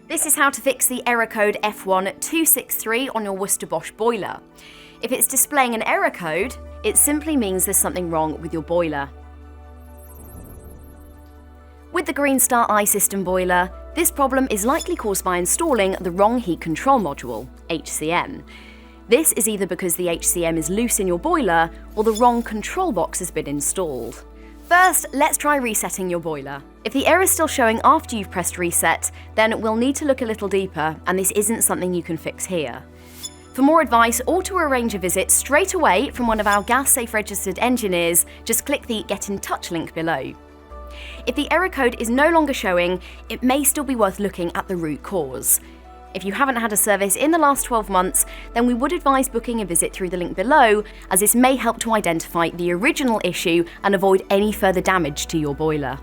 This is how to fix the error code F1263 on your Worcester Bosch boiler. If it's displaying an error code, it simply means there's something wrong with your boiler. With the Greenstar iSystem boiler, this problem is likely caused by installing the wrong heat control module, HCM. This is either because the HCM is loose in your boiler or the wrong control box has been installed. First, let's try resetting your boiler. If the error is still showing after you've pressed reset, then we'll need to look a little deeper, and this isn't something you can fix here. For more advice or to arrange a visit straight away from one of our Gas Safe Registered engineers, just click the Get in Touch link below. If the error code is no longer showing, it may still be worth looking at the root cause. If you haven't had a service in the last 12 months, then we would advise booking a visit through the link below, as this may help to identify the original issue and avoid any further damage to your boiler.